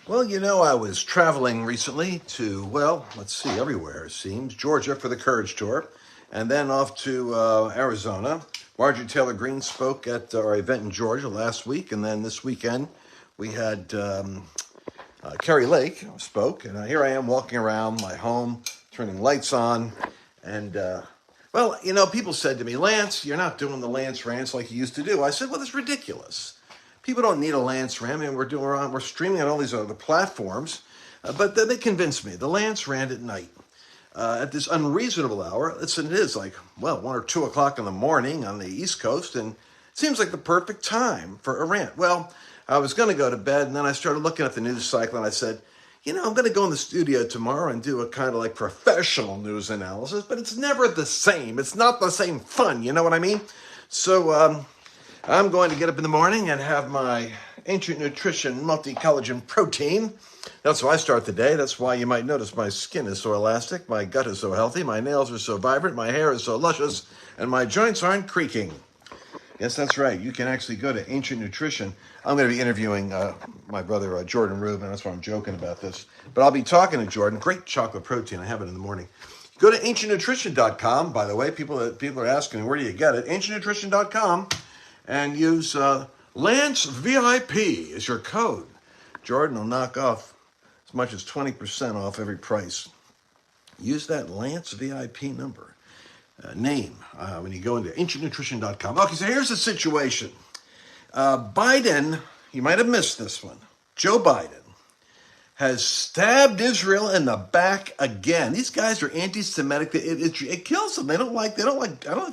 Well, I was traveling recently to, well, let's see, everywhere it seems. Georgia for the Courage Tour, and then off to Arizona. Marjorie Taylor Greene spoke at our event in Georgia last week, and then this weekend we had Carrie Lake spoke, and here I am walking around my home, turning lights on, and well, people said to me, Lance, you're not doing the Lance rants like you used to do. I said, well, it's ridiculous. People don't need a Lance rant. I mean, we're streaming on all these other platforms, but then they convinced me. The Lance rant at night, at this unreasonable hour. Listen, it is like 1 or 2 o'clock in the morning on the East Coast, and it seems like the perfect time for a rant. Well, I was going to go to bed, and then I started looking at the news cycle, and I said, I'm going to go in the studio tomorrow and do a kind of like professional news analysis, but it's never the same. It's not the same fun. You know what I mean? So I'm going to get up in the morning and have my Ancient Nutrition multi-collagen protein. That's how I start the day. That's why you might notice my skin is so elastic, my gut is so healthy, my nails are so vibrant, my hair is so luscious, and my joints aren't creaking. Yes, that's right. You can actually go to Ancient Nutrition. I'm going to be interviewing my brother, Jordan Rubin. That's why I'm joking about this. But I'll be talking to Jordan. Great chocolate protein. I have it in the morning. Go to ancientnutrition.com, by the way. People are asking, where do you get it? ancientnutrition.com, and use Lance VIP is your code. Jordan will knock off as much as 20% off every price. Use that Lance VIP number. Name when you go into ancientnutrition.com. Okay, so here's the situation. Biden, you might have missed this one. Joe Biden has stabbed Israel in the back again. These guys are anti-Semitic. It kills them. I don't think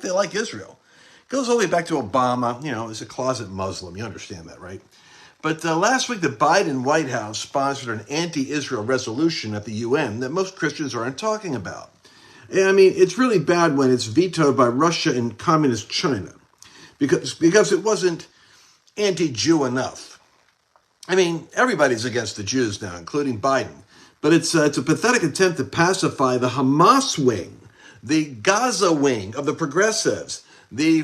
they like Israel. It goes all the way back to Obama. As a closet Muslim. You understand that, right? But last week, the Biden White House sponsored an anti-Israel resolution at the UN that most Christians aren't talking about. I mean, it's really bad when it's vetoed by Russia and communist China because it wasn't anti-Jew enough. I mean, everybody's against the Jews now, including Biden. But it's a pathetic attempt to pacify the Hamas wing, the Gaza wing of the progressives,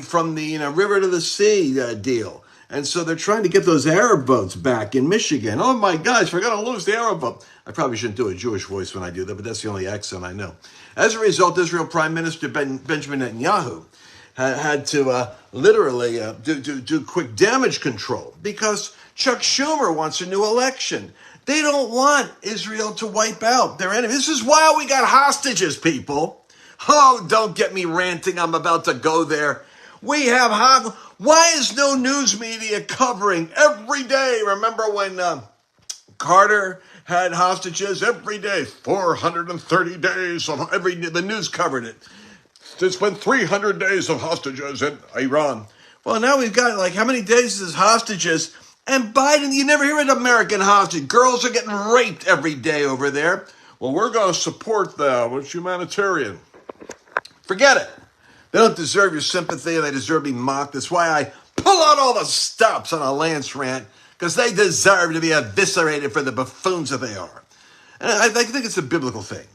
from the river to the sea deal. And so they're trying to get those Arab votes back in Michigan. Oh my gosh, we're going to lose the Arab vote. I probably shouldn't do a Jewish voice when I do that, but that's the only accent I know. As a result, Israel Prime Minister Benjamin Netanyahu had to literally do quick damage control because Chuck Schumer wants a new election. They don't want Israel to wipe out their enemies. This is why we got hostages, people. Oh, don't get me ranting. I'm about to go there. We have why is no news media covering every day? Remember when Carter had hostages every day, 430 days the news covered it. There's been 300 days of hostages in Iran. Well, now we've got how many days is hostages? And Biden, you never hear an American hostage. Girls are getting raped every day over there. Well, we're going to support them. It's humanitarian. Forget it. They don't deserve your sympathy and they deserve to be mocked. That's why I pull out all the stops on a Lance rant, because they deserve to be eviscerated for the buffoons that they are. And I think it's a biblical thing.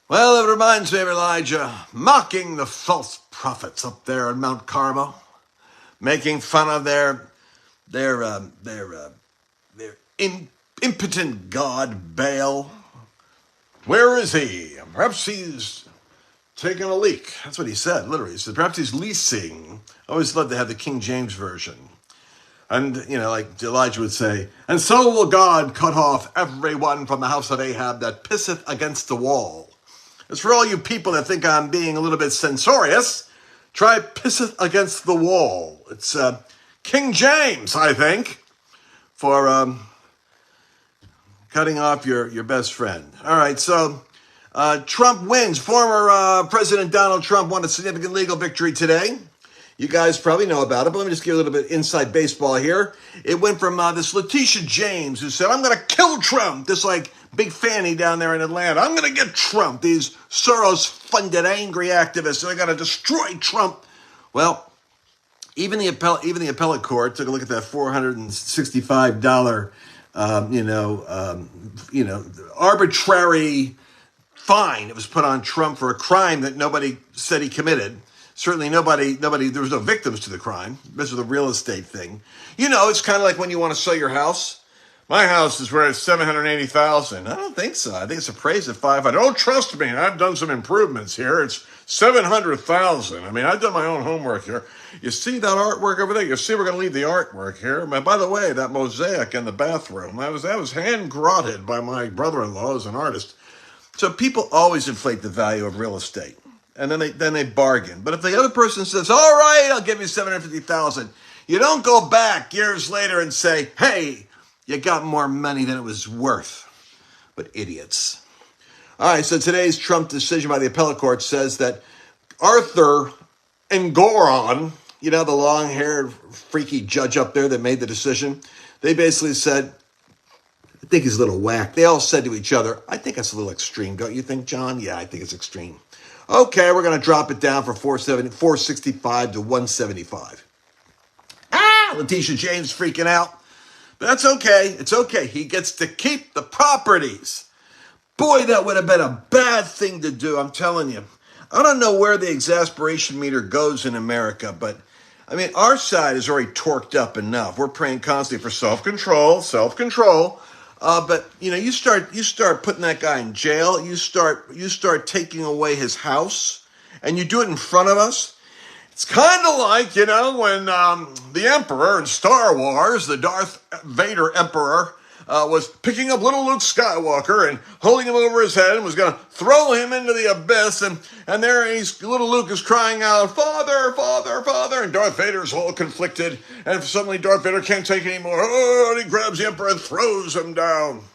Well, it reminds me of Elijah mocking the false prophets up there on Mount Carmel, making fun of their impotent god Baal. Where is he? Perhaps he's taking a leak. That's what he said, literally. He said, perhaps he's leasing. I always love to have the King James Version. And, like Elijah would say, and so will God cut off everyone from the house of Ahab that pisseth against the wall. As for all you people that think I'm being a little bit censorious, try pisseth against the wall. It's King James, I think, for cutting off your best friend. All right, so Trump wins. Former President Donald Trump won a significant legal victory today. You guys probably know about it, but let me just give a little bit of inside baseball here. It went from this Letitia James, who said, I'm going to kill Trump, this big fanny down there in Atlanta. I'm going to get Trump. These Soros-funded angry activists, they're going to destroy Trump. Well, even the appellate court took a look at that $465, arbitrary fine that was put on Trump for a crime that nobody said he committed. Certainly nobody, there was no victims to the crime. This was a real estate thing. It's kind of like when you want to sell your house. My house is worth $780,000. I don't think so. I think it's appraised at $500,000. Oh, trust me, I've done some improvements here. It's $700,000. I mean, I've done my own homework here. You see that artwork over there? You see, we're going to leave the artwork here. By the way, that mosaic in the bathroom, that was hand grotted by my brother-in-law as an artist. So people always inflate the value of real estate, and then they bargain. But if the other person says, "All right, I'll give you $750,000," you don't go back years later and say, "Hey, you got more money than it was worth." But idiots. All right, so today's Trump decision by the appellate court says that Arthur Engoron, the long-haired, freaky judge up there that made the decision, they basically said, I think he's a little whack. They all said to each other, I think that's a little extreme, don't you think, John? Yeah, I think it's extreme. Okay, we're going to drop it down from 465 to 175. Letitia James freaking out. But that's okay. It's okay. He gets to keep the properties. Boy, that would have been a bad thing to do, I'm telling you. I don't know where the exasperation meter goes in America, but I mean, our side is already torqued up enough. We're praying constantly for self-control. But you start putting that guy in jail. You start taking away his house, and you do it in front of us. It's kind of like, when the Emperor in Star Wars, the Darth Vader Emperor, was picking up little Luke Skywalker and holding him over his head and was going to throw him into the abyss. And there little Luke is crying out, "Father, Father, Father." And Darth Vader's all conflicted. And suddenly Darth Vader can't take it anymore. Oh, and he grabs the Emperor and throws him down.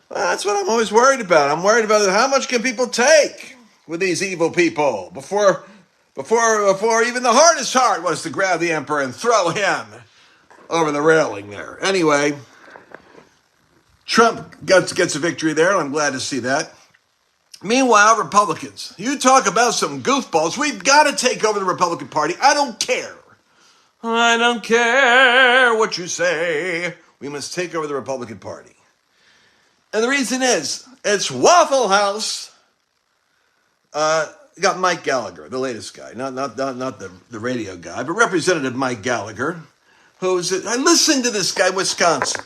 Well, that's what I'm always worried about. I'm worried about how much can people take with these evil people before even the hardest heart was to grab the Emperor and throw him over the railing there. Anyway, Trump gets a victory there, and I'm glad to see that. Meanwhile, Republicans, you talk about some goofballs. We've got to take over the Republican Party. I don't care. I don't care what you say. We must take over the Republican Party. And the reason is, it's Waffle House. Got Mike Gallagher, the latest guy, not the radio guy, but Representative Mike Gallagher, I listened to this guy, Wisconsin.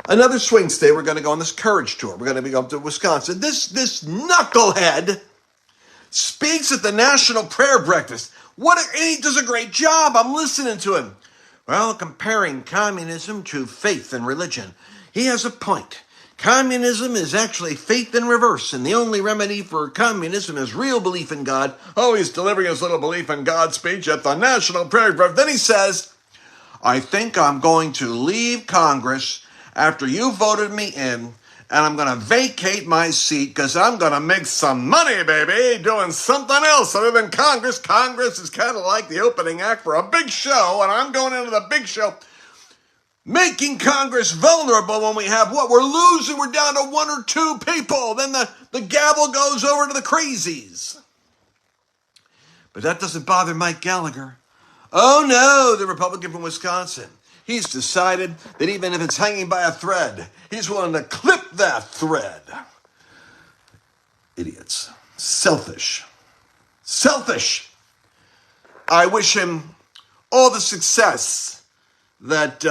Another swing state, we're going to go on this courage tour. We're going to be up to Wisconsin. This knucklehead speaks at the National Prayer Breakfast. He does a great job. I'm listening to him. Well, comparing communism to faith and religion, he has a point. Communism is actually faith in reverse, and the only remedy for communism is real belief in God. Oh, he's delivering his little belief in God speech at the National Prayer Breakfast. Then he says, I think I'm going to leave Congress after you voted me in, and I'm going to vacate my seat because I'm going to make some money, baby, doing something else other than Congress. Congress is kind of like the opening act for a big show, and I'm going into the big show, making Congress vulnerable when we have what? We're losing. We're down to 1 or 2 people. Then the gavel goes over to the crazies. But that doesn't bother Mike Gallagher. Oh, no, the Republican from Wisconsin. He's decided that even if it's hanging by a thread, he's willing to clip that thread. Idiots. Selfish. I wish him all the success that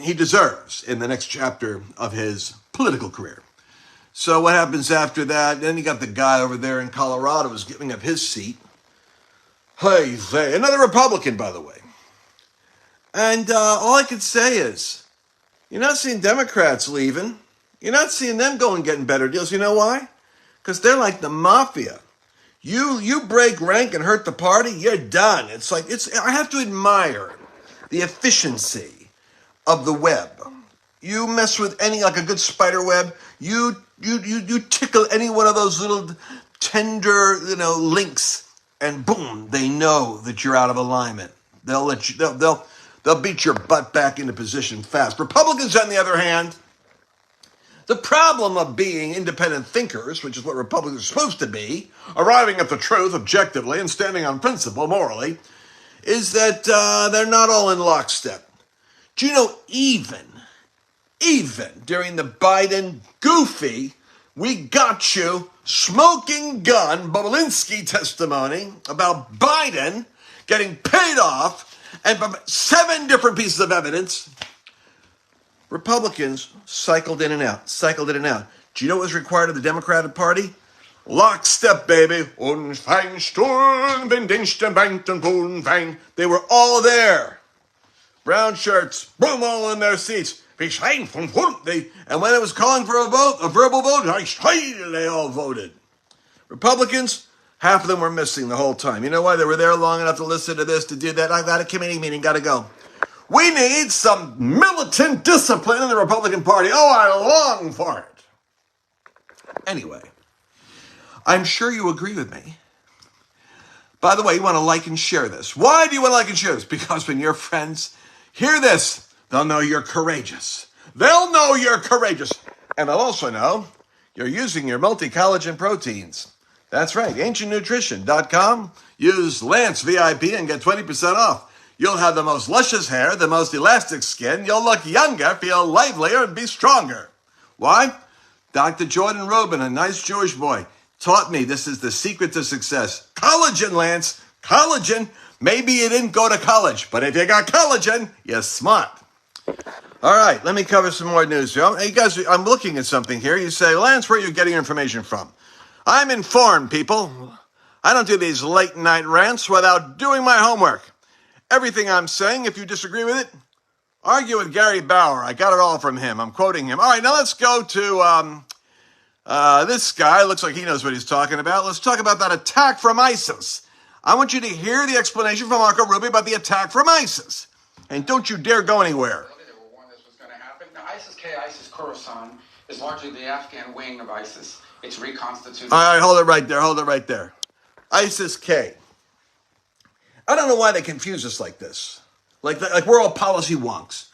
he deserves in the next chapter of his political career. So what happens after that? Then you got the guy over there in Colorado who's giving up his seat. Hey, another Republican, by the way. And all I can say is, you're not seeing Democrats leaving. You're not seeing them going and getting better deals. You know why? Because they're like the mafia. You break rank and hurt the party, you're done. I have to admire the efficiency of the web. You mess with like a good spider web, you tickle any one of those little tender, links, and boom, they know that you're out of alignment. They'll beat your butt back into position fast. Republicans, on the other hand, the problem of being independent thinkers, which is what Republicans are supposed to be, arriving at the truth objectively and standing on principle morally, is that they're not all in lockstep. Do you know, even during the Biden goofy, we got you smoking gun Bobulinski testimony about Biden getting paid off, and from 7 different pieces of evidence, Republicans cycled in and out, cycled in and out. Do you know what was required of the Democratic Party? Lockstep, baby. Und fein Sturm, wenn den Banken Boden fein. They were all there. Brown shirts, boom, all in their seats. And when it was calling for a vote, a verbal vote, they all voted. Republicans, half of them were missing the whole time. You know why? They were there long enough to listen to this, to do that. I got a committee meeting, got to go. We need some militant discipline in the Republican Party. Oh, I long for it. Anyway, I'm sure you agree with me. By the way, you want to like and share this. Why do you want to like and share this? Because when your friends hear this, they'll know you're courageous. They'll know you're courageous. And they'll also know you're using your multi-collagen proteins. That's right, ancientnutrition.com. Use Lance VIP and get 20% off. You'll have the most luscious hair, the most elastic skin. You'll look younger, feel livelier, and be stronger. Why? Dr. Jordan Robin, a nice Jewish boy, taught me this is the secret to success. Collagen, Lance. Collagen. Maybe you didn't go to college, but if you got collagen, you're smart. All right, let me cover some more news here. Hey, guys, I'm looking at something here. You say, Lance, where are you getting your information from? I'm informed, people. I don't do these late night rants without doing my homework. Everything I'm saying, if you disagree with it, argue with Gary Bauer. I got it all from him. I'm quoting him. All right, now let's go to this guy. Looks like he knows what he's talking about. Let's talk about that attack from ISIS. I want you to hear the explanation from Marco Rubio about the attack from ISIS. And don't you dare go anywhere. They were warned this was going to happen. Now, ISIS-K, ISIS Khorasan, is largely the Afghan wing of ISIS. It's reconstituted. All right, hold it right there. ISIS-K. I don't know why they confuse us like this. Like we're all policy wonks.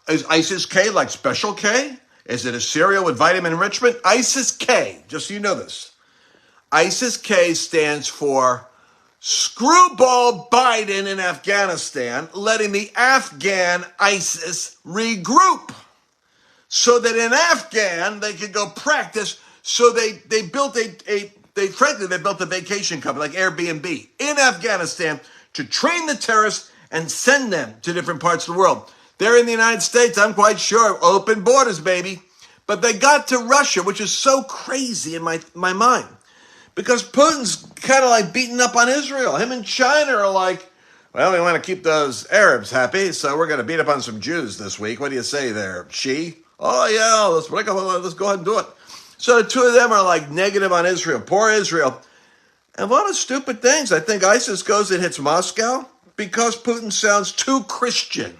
Is ISIS-K like Special K? Is it a cereal with vitamin enrichment? ISIS-K, just so you know this. ISIS-K stands for Screwball Biden in Afghanistan, letting the Afghan ISIS regroup so that in Afghan they could go practice. So they built they built a vacation company like Airbnb in Afghanistan to train the terrorists and send them to different parts of the world. They're in the United States, I'm quite sure. Open borders, baby. But they got to Russia, which is so crazy in my mind. Because Putin's kind of like beating up on Israel. Him and China are like, well, we want to keep those Arabs happy, so we're going to beat up on some Jews this week. What do you say there, Xi? Oh, yeah, let's go ahead and do it. So the two of them are like negative on Israel. Poor Israel. And a lot of stupid things. I think ISIS goes and hits Moscow because Putin sounds too Christian.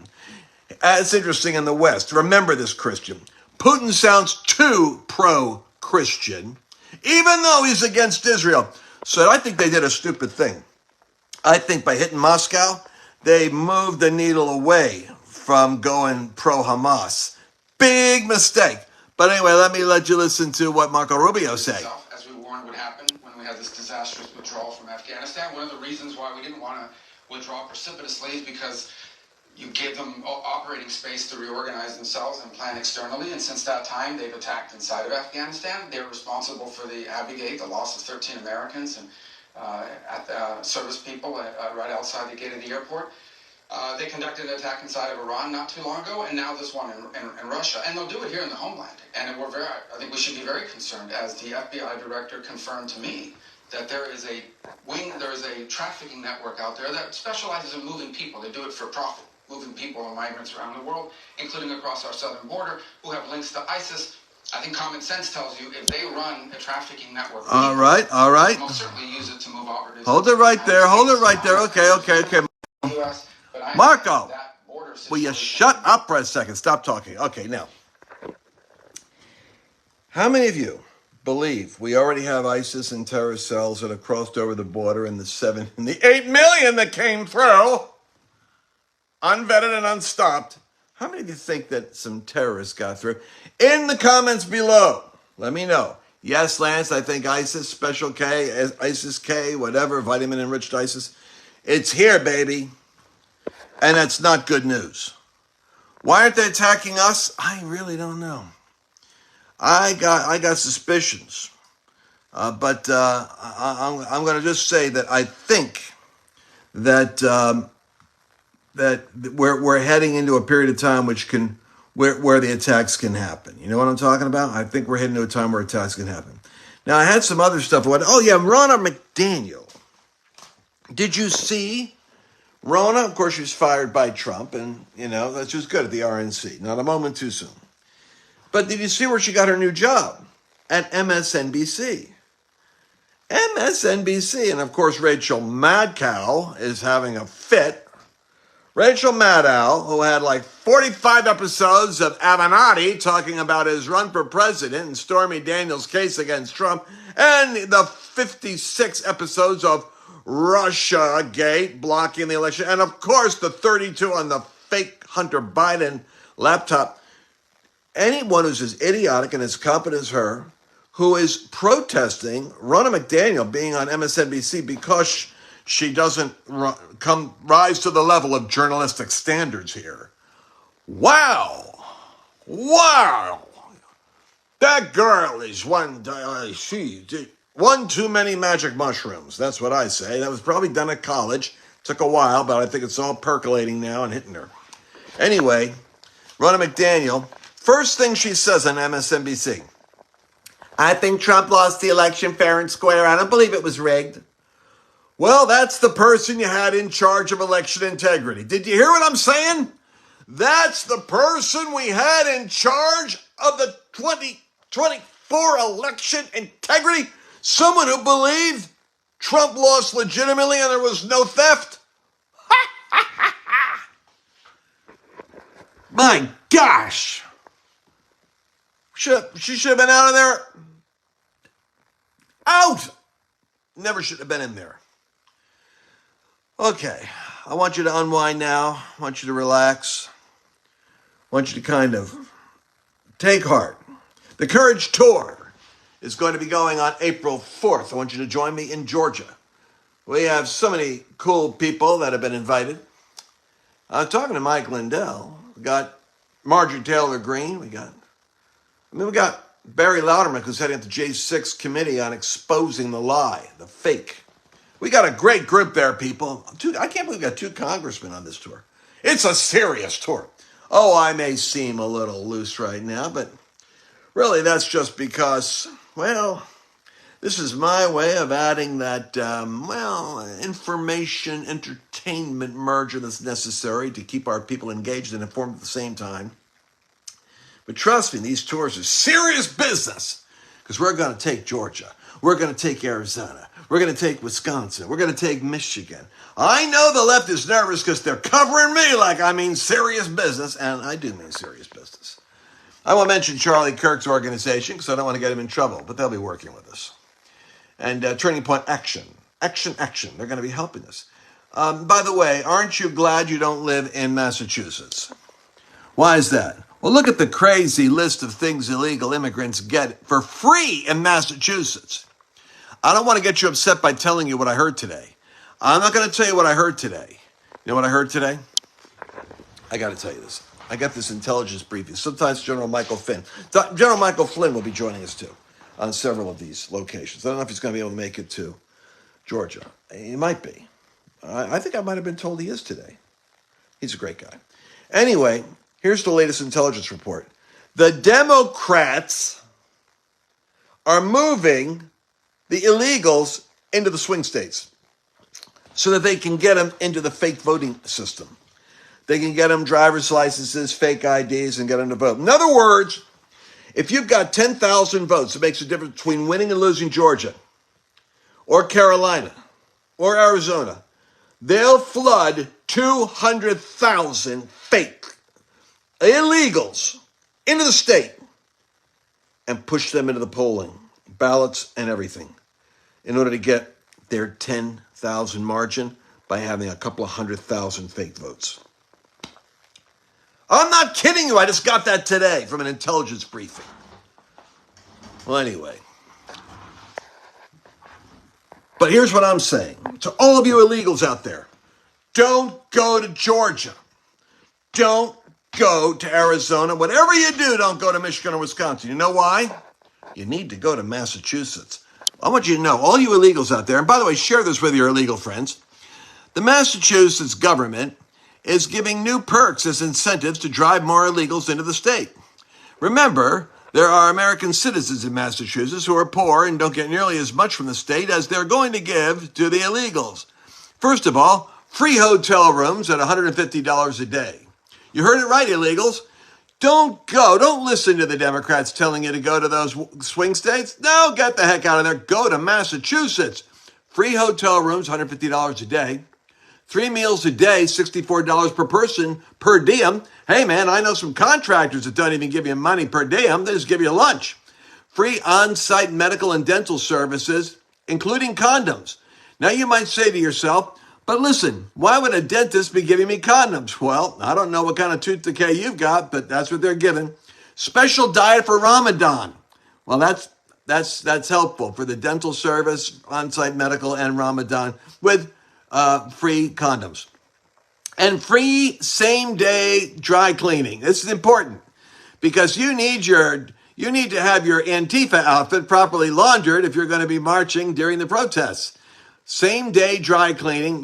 It's interesting in the West. Remember this, Christian. Putin sounds too pro-Christian, even though he's against Israel. So I think they did a stupid thing. I think by hitting Moscow, they moved the needle away from going pro-Hamas. Big mistake. But anyway, let you listen to what Marco Rubio said. As we warned would happen when we had this disastrous withdrawal from Afghanistan, one of the reasons why we didn't want to withdraw precipitously is because you gave them operating space to reorganize themselves and plan externally. And since that time, they've attacked inside of Afghanistan. They're responsible for the Abbey Gate, the loss of 13 Americans and service people right outside the gate of the airport. They conducted an attack inside of Iran not too long ago, and now this one in Russia. And they'll do it here in the homeland. And I think we should be very concerned, as the FBI director confirmed to me, that there is a trafficking network out there that specializes in moving people. They do it for profit, moving people and migrants around the world, including across our southern border, who have links to ISIS. I think common sense tells you if they run a trafficking network, all right. they'll most certainly use it to move operatives. Hold it right there. Okay. Marco, will you shut up for a second? Stop talking. Okay, now. How many of you believe we already have ISIS and terror cells that have crossed over the border in the 8 million that came through, unvetted and unstopped? How many of you think that some terrorists got through? In the comments below, let me know. Yes, Lance, I think ISIS, Special K, ISIS-K, whatever, vitamin-enriched ISIS. It's here, baby. And that's not good news. Why aren't they attacking us? I really don't know. I got suspicions. But I'm going to just say that I think that that we're heading into a period of time which can where the attacks can happen. You know what I'm talking about? I think we're heading to a time where attacks can happen. Now, I had some other stuff. Oh, yeah, Ronna McDaniel. Did you see Ronna? Of course, she was fired by Trump, and, that's just good at the RNC. Not a moment too soon. But did you see where she got her new job? At MSNBC. MSNBC. And, of course, Rachel Maddow is having a fit. Rachel Maddow, who had like 45 episodes of Avenatti talking about his run for president and Stormy Daniels' case against Trump, and the 56 episodes of Russia Gate blocking the election, and of course the 32 on the fake Hunter Biden laptop. Anyone who's as idiotic and as competent as her, who is protesting Ronna McDaniel being on MSNBC because she doesn't rise to the level of journalistic standards here. Wow. That girl is one too many magic mushrooms. That's what I say. That was probably done at college. Took a while, but I think it's all percolating now and hitting her. Anyway, Ronna McDaniel, first thing she says on MSNBC, I think Trump lost the election fair and square. I don't believe it was rigged. Well, that's the person you had in charge of election integrity. Did you hear what I'm saying? That's the person we had in charge of the 2024 election integrity. Someone who believed Trump lost legitimately and there was no theft. My gosh. She should have been out of there. Out. Never should have been in there. Okay, I want you to unwind now. I want you to relax. I want you to kind of take heart. The Courage Tour is going to be going on April 4th. I want you to join me in Georgia. We have so many cool people that have been invited. I'm talking to Mike Lindell. We got Marjorie Taylor Greene. We got Barry Loudermilk, who's heading up the J6 committee on exposing the lie, the fake. We got a great group there, people. I can't believe we got 2 congressmen on this tour. It's a serious tour. Oh, I may seem a little loose right now, but really that's just because, this is my way of adding that, information, entertainment merger that's necessary to keep our people engaged and informed at the same time. But trust me, these tours are serious business because we're going to take Georgia. We're going to take Arizona. We're going to take Wisconsin. We're going to take Michigan. I know the left is nervous because they're covering me like I mean serious business, and I do mean serious business. I won't mention Charlie Kirk's organization because I don't want to get him in trouble, but they'll be working with us. And Turning Point Action. Action. They're going to be helping us. By the way, aren't you glad you don't live in Massachusetts? Why is that? Well, look at the crazy list of things illegal immigrants get for free in Massachusetts. I don't want to get you upset by telling you what I heard today. I'm not going to tell you what I heard today. You know what I heard today? I got to tell you this. I got this intelligence briefing. Sometimes General Michael Flynn. General Michael Flynn will be joining us too on several of these locations. I don't know if he's going to be able to make it to Georgia. He might be. I think I might have been told he is today. He's a great guy. Anyway, here's the latest intelligence report. The Democrats are moving the illegals into the swing states so that they can get them into the fake voting system. They can get them driver's licenses, fake IDs, and get them to vote. In other words, if you've got 10,000 votes, it makes a difference between winning and losing Georgia or Carolina or Arizona. They'll flood 200,000 fake illegals into the state and push them into the polling, ballots, and everything in order to get their 10,000 margin by having a couple of 100,000 fake votes. I'm not kidding you. I just got that today from an intelligence briefing. Well, anyway. But here's what I'm saying. To all of you illegals out there, don't go to Georgia. Don't go to Arizona. Whatever you do, don't go to Michigan or Wisconsin. You know why? You need to go to Massachusetts. I want you to know, all you illegals out there, and by the way, share this with your illegal friends. The Massachusetts government is giving new perks as incentives to drive more illegals into the state. Remember, there are American citizens in Massachusetts who are poor and don't get nearly as much from the state as they're going to give to the illegals. First of all, free hotel rooms at $150 a day. You heard it right, illegals. Don't listen to the Democrats telling you to go to those swing states. No, get the heck out of there. Go to Massachusetts. Free hotel rooms, $150 a day. 3 meals a day, $64 per person per diem. Hey, man, I know some contractors that don't even give you money per diem. They just give you lunch. Free on-site medical and dental services, including condoms. Now, you might say to yourself, but listen, why would a dentist be giving me condoms? Well, I don't know what kind of tooth decay you've got, but that's what they're giving. Special diet for Ramadan. Well, that's helpful for the dental service, on-site medical, and Ramadan with free condoms. And free same-day dry cleaning. This is important because you need to have your Antifa outfit properly laundered if you're going to be marching during the protests. Same-day dry cleaning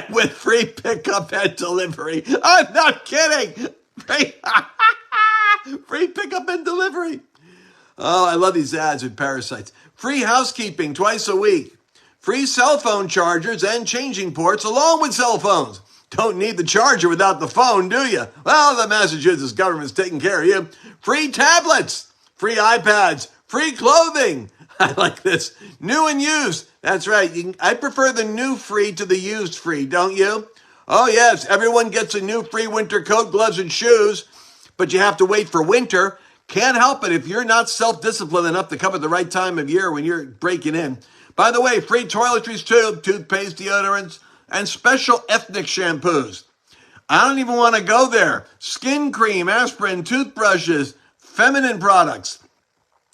with free pickup and delivery. I'm not kidding. Free pickup and delivery. Oh, I love these ads with parasites. Free housekeeping twice a week. Free cell phone chargers and changing ports along with cell phones. Don't need the charger without the phone, do you? Well, the Massachusetts government's taking care of you. Free tablets. Free iPads. Free clothing. I like this. New and used. That's right. I prefer the new free to the used free, don't you? Oh, yes. Everyone gets a new free winter coat, gloves, and shoes, but you have to wait for winter. Can't help it if you're not self-disciplined enough to come at the right time of year when you're breaking in. By the way, free toiletries too, toothpaste, deodorants, and special ethnic shampoos. I don't even want to go there. Skin cream, aspirin, toothbrushes, feminine products.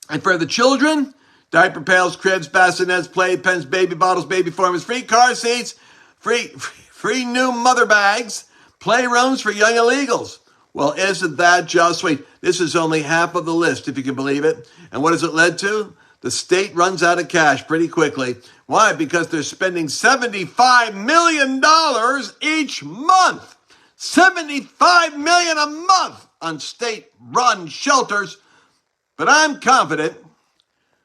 And for the children, diaper pails, cribs, bassinets, playpens, baby bottles, baby formulas, free car seats, free new mother bags, playrooms for young illegals. Well, isn't that just sweet? This is only half of the list, if you can believe it. And what has it led to? The state runs out of cash pretty quickly. Why? Because they're spending $75 million each month. $75 million a month on state-run shelters. But I'm confident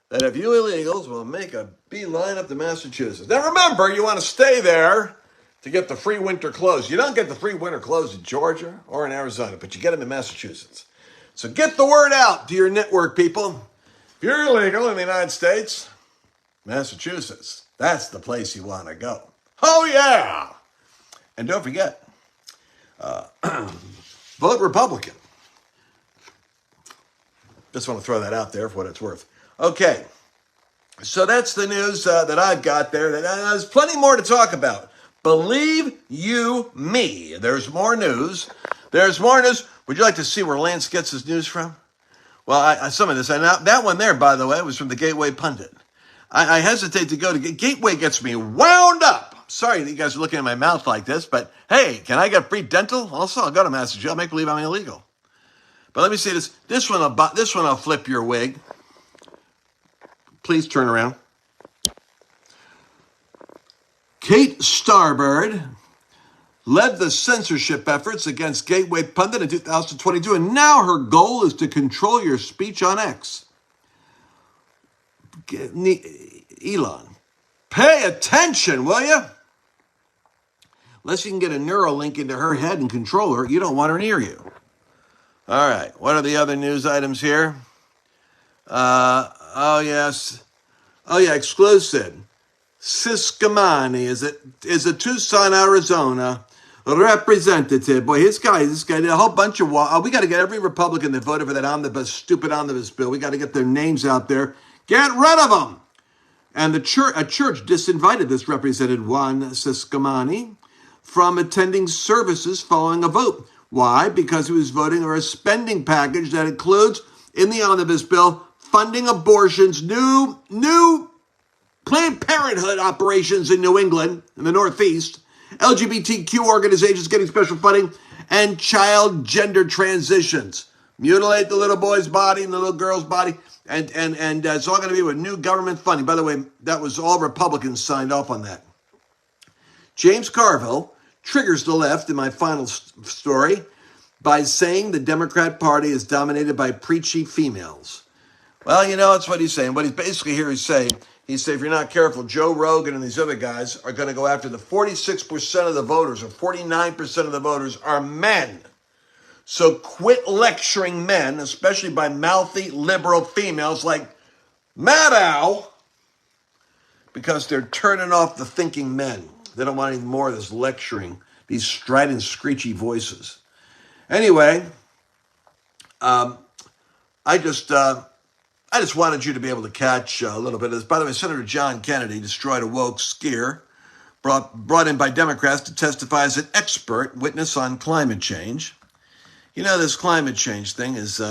that if you illegals will make a beeline up to Massachusetts. Now remember, you want to stay there to get the free winter clothes. You don't get the free winter clothes in Georgia or in Arizona, but you get them in Massachusetts. So get the word out to your network people. If you're illegal in the United States, Massachusetts, that's the place you want to go. Oh, yeah. And don't forget, vote Republican. Just want to throw that out there for what it's worth. Okay, so that's the news that I've got there. There's plenty more to talk about. Believe you me, there's more news. There's more news. Would you like to see where Lance gets his news from? Well, some of this, and that one there, by the way, was from the Gateway Pundit. I hesitate to go to Gateway. Gets me wound up. Sorry that you guys are looking at my mouth like this, but hey, can I get free dental? Also, I'll go to Massachusetts. I'll make believe I'm illegal. But let me say this. This one will flip your wig. Please turn around. Kate Starbird led the censorship efforts against Gateway Pundit in 2022, and now her goal is to control your speech on X. Elon, pay attention, will you? Unless you can get a neural link into her head and control her, you don't want her near you. All right, what are the other news items here? Exclusive. Siscomani is a Tucson, Arizona representative. Boy, this guy did a whole bunch of... we got to get every Republican that voted for that stupid omnibus bill. We got to get their names out there. Get rid of them! And a church disinvited this representative, Juan Siscomani, from attending services following a vote. Why? Because he was voting for a spending package that includes, in the omnibus bill, funding abortions, new Planned Parenthood operations in New England, in the Northeast, LGBTQ organizations getting special funding, and child gender transitions. Mutilate the little boy's body and the little girl's body, and it's all going to be with new government funding. By the way, that was all Republicans signed off on that. James Carville, triggers the left in my final story by saying the Democrat Party is dominated by preachy females. Well, you know, that's what he's saying. What he's basically here is saying, if you're not careful, Joe Rogan and these other guys are going to go after the 46% of the voters, or 49% of the voters are men. So quit lecturing men, especially by mouthy liberal females like Maddow, because they're turning off the thinking men. They don't want any more of this lecturing, these strident, screechy voices. Anyway, I just wanted you to be able to catch a little bit of this. By the way, Senator John Kennedy destroyed a woke skier brought in by Democrats to testify as an expert witness on climate change. You know, this climate change thing is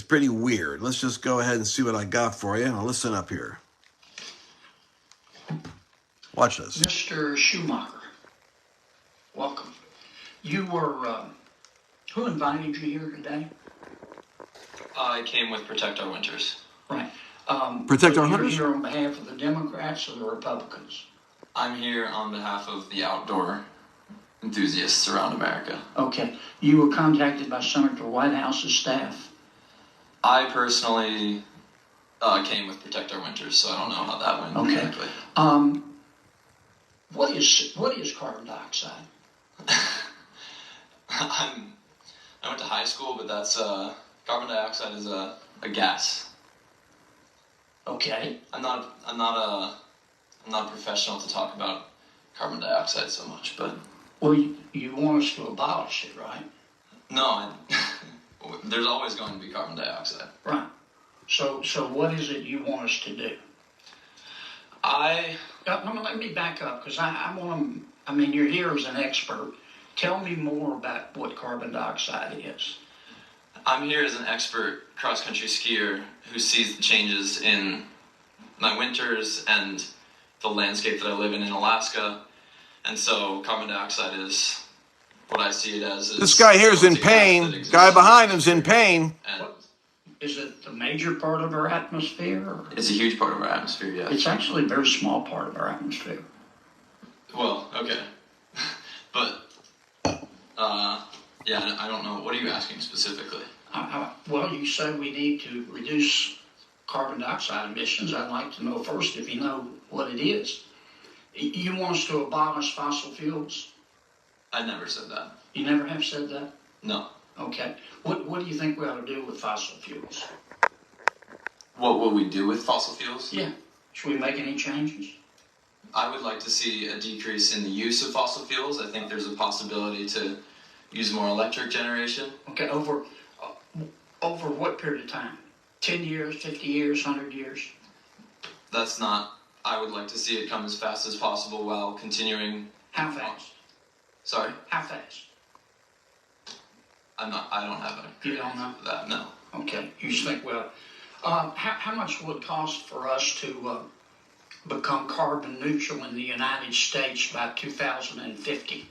pretty weird. Let's just go ahead and see what I got for you. Now listen up here. Watch this. Mr. Schumacher, welcome. You were, who invited you here today? I came with Protect Our Winters. Right. Protect Our Hunters? You're here on behalf of the Democrats or the Republicans? I'm here on behalf of the outdoor enthusiasts around America. Okay. You were contacted by Senator Whitehouse's staff? I personally came with Protect Our Winters, so I don't know how that went exactly. What is carbon dioxide? I went to high school, but that's carbon dioxide is a gas. Okay. I'm not a professional to talk about carbon dioxide so much, but Well, you want us to abolish it, right? no, there's always going to be carbon dioxide. Right. So what is it you want us to do? Let me back up, because I mean, you're here as an expert. Tell me more about what carbon dioxide is. I'm here as an expert cross-country skier who sees the changes in my winters and the landscape that I live in Alaska. And so carbon dioxide is what I see it as. This guy here is in pain. Guy behind him's in pain. Is it the major part of our atmosphere? Or? It's a huge part of our atmosphere, yes. It's actually a very small part of our atmosphere. Well, okay. But, yeah, I don't know. What are you asking specifically? Well, you say we need to reduce carbon dioxide emissions. I'd like to know first if you know what it is. You want us to abolish fossil fuels? I never said that. You never have said that? No. Okay. What do you think we ought to do with fossil fuels? What will we do with fossil fuels? Yeah. Should we make any changes? I would like to see a decrease in the use of fossil fuels. I think there's a possibility to use more electric generation. Okay, over what period of time? 10 years, 50 years, 100 years? That's not... I would like to see it come as fast as possible while continuing... How fast? Sorry? How fast? I don't have a... You don't know? For that, no. Okay, you just think, well... how much would it cost for us to become carbon neutral in the United States by 2050?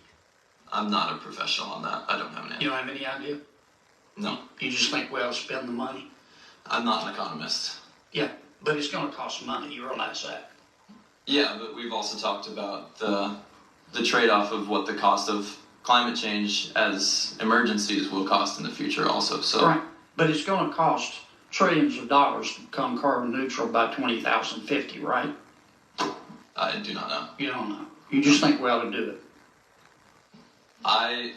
I'm not a professional on that. I don't have an answer. You don't have any idea? No. You just think, well, spend the money? I'm not an economist. Yeah, but it's going to cost money. You realize that? Yeah, but we've also talked about the trade-off of what the cost of climate change as emergencies will cost in the future also. So. Right, but it's going to cost trillions of dollars to become carbon neutral by 2050, right? I do not know. You don't know. You just think we ought to do it. I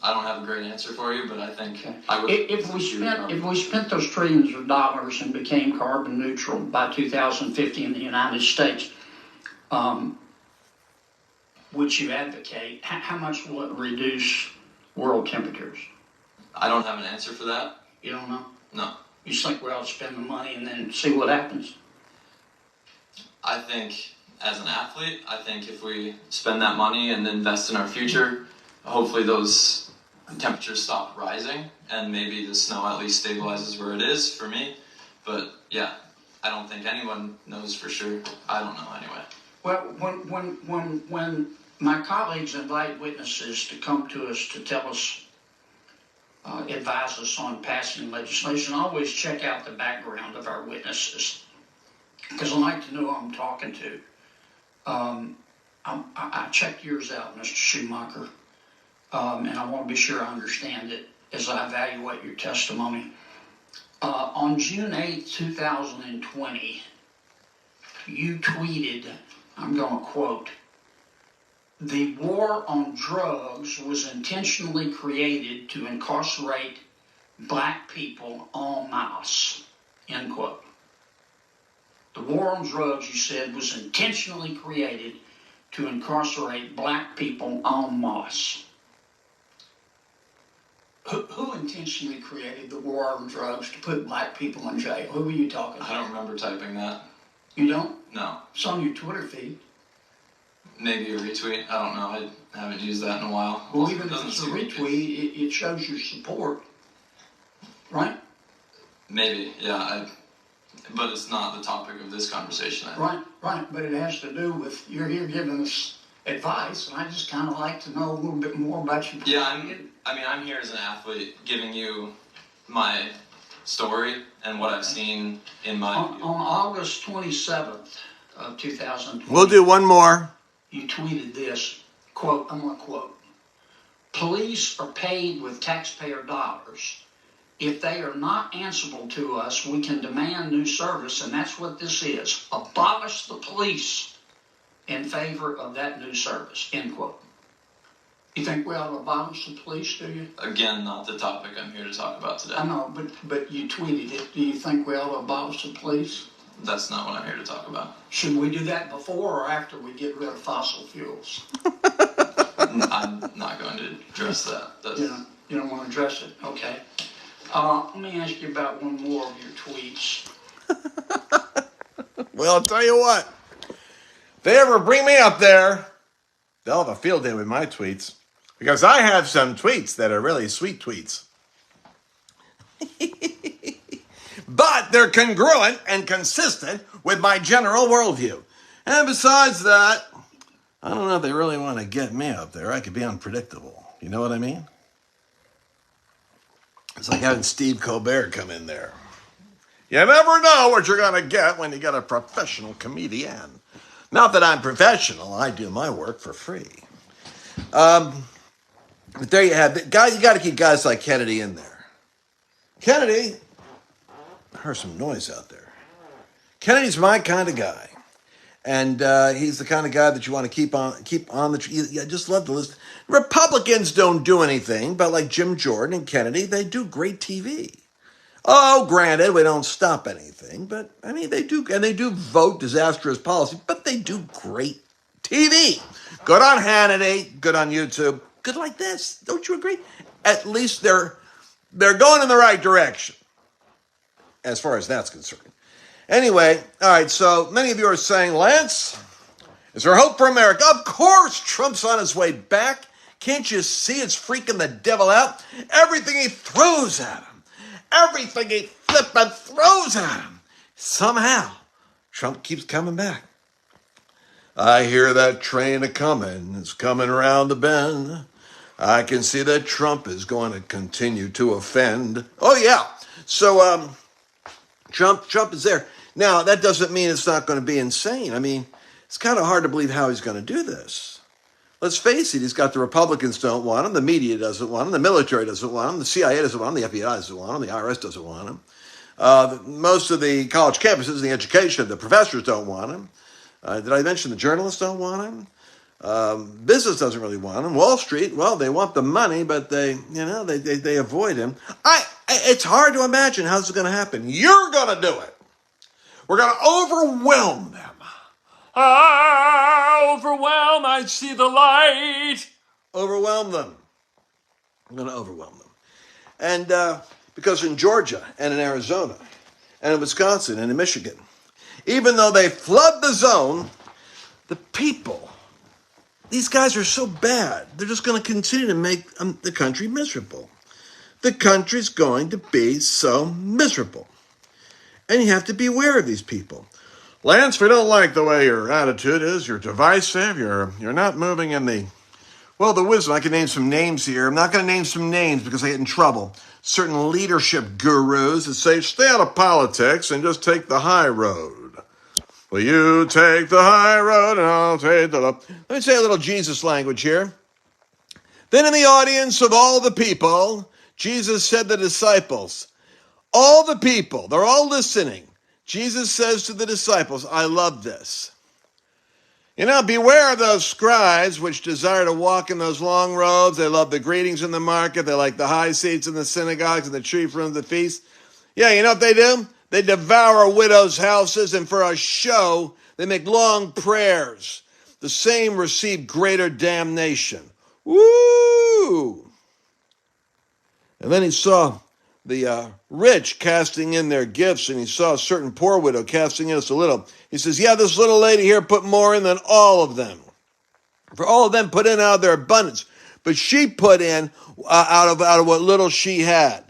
don't have a great answer for you, but I think okay. I would. If we spent those trillions of dollars and became carbon neutral by 2050 in the United States, which you advocate, how much will it reduce world temperatures? I don't have an answer for that. You don't know? No. You just think we ought to spend the money and then see what happens? I think, as an athlete, I think if we spend that money and invest in our future, hopefully those temperatures stop rising and maybe the snow at least stabilizes where it is for me. But yeah, I don't think anyone knows for sure. I don't know anyway. Well, when my colleagues invite witnesses to come to us to tell us, advise us on passing legislation, I always check out the background of our witnesses because I like to know who I'm talking to. I checked yours out, Mr. Schumacher, and I want to be sure I understand it as I evaluate your testimony. On June 8, 2020, you tweeted, I'm going to quote, "The war on drugs was intentionally created to incarcerate black people en masse," end quote. The war on drugs, you said, was intentionally created to incarcerate black people en masse. Who intentionally created the war on drugs to put black people in jail? Who were you talking about? I don't remember typing that. You don't? No. It's on your Twitter feed. Maybe a retweet. I don't know. I haven't used that in a while. Well, even if it's a retweet, it shows your support, right? Maybe, yeah. But it's not the topic of this conversation. Right. But it has to do with, you're here giving us advice, and I just kind of like to know a little bit more about you. Yeah, I'm here as an athlete giving you my story and what I've seen in my... On August 27th of 2020... We'll do one more. You tweeted this, quote, I'm going to quote, "Police are paid with taxpayer dollars. If they are not answerable to us, we can demand new service," and that's what this is. "Abolish the police in favor of that new service," end quote. You think we ought to abolish the police, do you? Again, not the topic I'm here to talk about today. I know, but you tweeted it. Do you think we ought to abolish the police? That's not what I'm here to talk about. Should we do that before or after we get rid of fossil fuels? I'm not going to address that. You don't want to address it? Okay. Let me ask you about one more of your tweets. Well, I'll tell you what. If they ever bring me up there, they'll have a field day with my tweets. Because I have some tweets that are really sweet tweets. But they're congruent and consistent with my general worldview. And besides that, I don't know if they really want to get me up there. I could be unpredictable. You know what I mean? It's like having Steve Colbert come in there. You never know what you're going to get when you get a professional comedian. Not that I'm professional. I do my work for free. But there you have it. Guys, you got to keep guys like Kennedy in there. Kennedy, I heard some noise out there. Kennedy's my kind of guy. And he's the kind of guy that you want to keep on the... I just love the list. Republicans don't do anything, but like Jim Jordan and Kennedy, they do great TV. Oh, granted, we don't stop anything, but I mean, they do vote disastrous policy, but they do great TV. Good on Hannity, good on YouTube, good like this. Don't you agree? At least they're going in the right direction, as far as that's concerned. Anyway, all right, so many of you are saying, Lance, is there hope for America? Of course, Trump's on his way back. Can't you see it's freaking the devil out? Everything he throws at him, everything he flipping throws at him, somehow Trump keeps coming back. I hear that train a-coming. It's coming around the bend. I can see that Trump is going to continue to offend. Oh, yeah. So, Trump is there. Now, that doesn't mean it's not going to be insane. I mean, it's kind of hard to believe how he's going to do this. Let's face it, he's got the Republicans don't want him, the media doesn't want him, the military doesn't want him, the CIA doesn't want him, the FBI doesn't want him, the IRS doesn't want him. Most of the college campuses, the education, the professors don't want him. Did I mention the journalists don't want him? Business doesn't really want him. Wall Street, well, they want the money, but they avoid him. It's hard to imagine how this is going to happen. You're going to do it. We're going to overwhelm them. Overwhelm, I see the light. Overwhelm them. I'm going to overwhelm them. And because in Georgia and in Arizona and in Wisconsin and in Michigan, even though they flood the zone, the people, these guys are so bad, they're just going to continue to make the country miserable. The country's going to be so miserable. And you have to be aware of these people. Lance, we don't like the way your attitude is. You're divisive. You're not moving in the wisdom. I can name some names here. I'm not going to name some names because I get in trouble. Certain leadership gurus that say, stay out of politics and just take the high road. Will you take the high road and I'll take the low? Let me say a little Jesus language here. Then in the audience of all the people, Jesus said to the disciples, all the people, they're all listening. Jesus says to the disciples, I love this. Beware of those scribes which desire to walk in those long robes. They love the greetings in the market. They like the high seats in the synagogues and the chief rooms of the feast. Yeah, you know what they do? They devour widows' houses, and for a show, they make long prayers. The same receive greater damnation. Woo! And then he saw the rich casting in their gifts, and he saw a certain poor widow casting in just a little. He says, yeah, this little lady here put more in than all of them. For all of them put in out of their abundance, but she put in out of what little she had.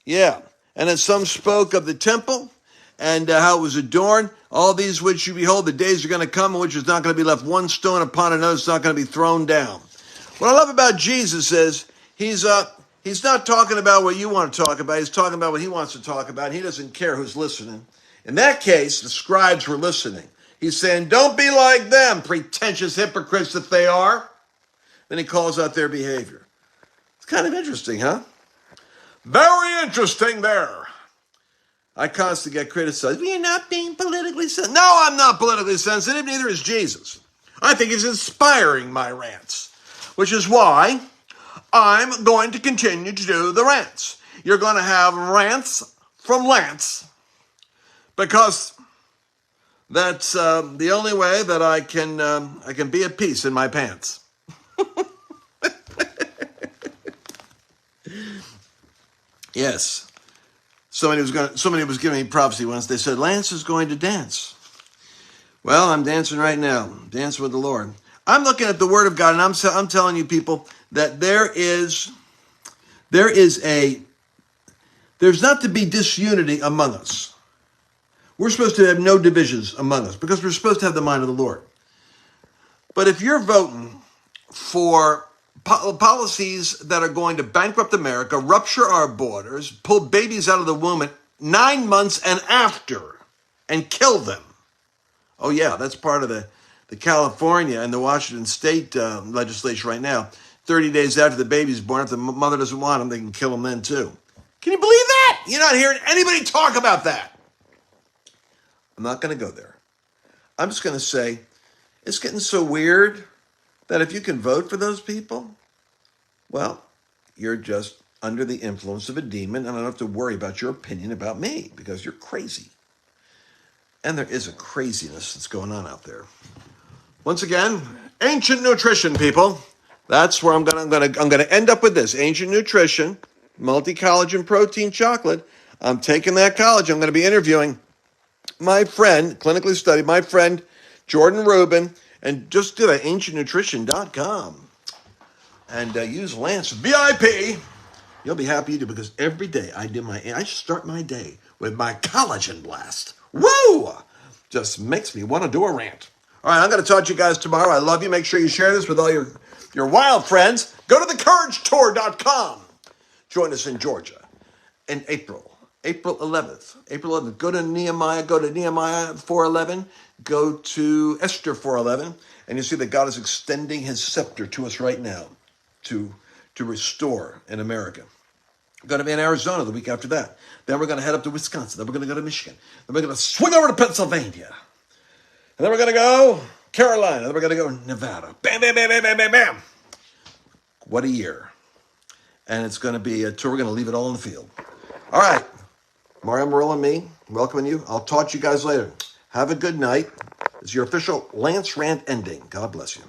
Yeah. And as some spoke of the temple and how it was adorned, all these which you behold, the days are going to come in which is not going to be left one stone upon another. It's not going to be thrown down. What I love about Jesus is he's not talking about what you want to talk about. He's talking about what he wants to talk about. He doesn't care who's listening. In that case, the scribes were listening. He's saying, don't be like them, pretentious hypocrites that they are. Then he calls out their behavior. It's kind of interesting, huh? Very interesting there. I constantly get criticized. Well, you're not being politically sensitive. No, I'm not politically sensitive. Neither is Jesus. I think he's inspiring my rants, which is why I'm going to continue to do the rants. You're going to have rants from Lance because that's the only way that I can be at peace in my pants. Yes. Somebody was giving me prophecy once. They said, Lance is going to dance. Well, I'm dancing right now. Dancing with the Lord. I'm looking at the Word of God, and I'm telling you people that there's not to be disunity among us. We're supposed to have no divisions among us because we're supposed to have the mind of the Lord. But if you're voting for policies that are going to bankrupt America, rupture our borders, pull babies out of the womb at 9 months and after, and kill them. Oh yeah, that's part of the California and the Washington State legislation right now. 30 days after the baby's born, if the mother doesn't want him, they can kill him then too. Can you believe that? You're not hearing anybody talk about that. I'm not going to go there. I'm just going to say, it's getting so weird that if you can vote for those people, well, you're just under the influence of a demon, and I don't have to worry about your opinion about me because you're crazy. And there is a craziness that's going on out there. Once again, ancient nutrition, people. That's where I'm gonna end up with this. Ancient nutrition, multi-collagen protein chocolate. I'm taking that college. I'm going to be interviewing my friend, clinically studied, my friend Jordan Rubin, and just do that, ancientnutrition.com. And use Lance VIP. You'll be happy you do, because every day I start my day with my collagen blast. Woo! Just makes me want to do a rant. All right, I'm going to talk to you guys tomorrow. I love you. Make sure you share this with all your wild friends. Go to thecouragetour.com. Join us in Georgia in April 11th. Go to Nehemiah 4:11. Go to Esther 4:11. And you see that God is extending his scepter to us right now to restore in America. We're going to be in Arizona the week after that. Then we're going to head up to Wisconsin. Then we're going to go to Michigan. Then we're going to swing over to Pennsylvania. And then we're going to go Carolina. Then we're going to go Nevada. Bam, bam, bam, bam, bam, bam, bam. What a year. And it's going to be a tour. We're going to leave it all in the field. All right. Mario Morello and me, welcoming you. I'll talk to you guys later. Have a good night. It's your official Lance Rant ending. God bless you.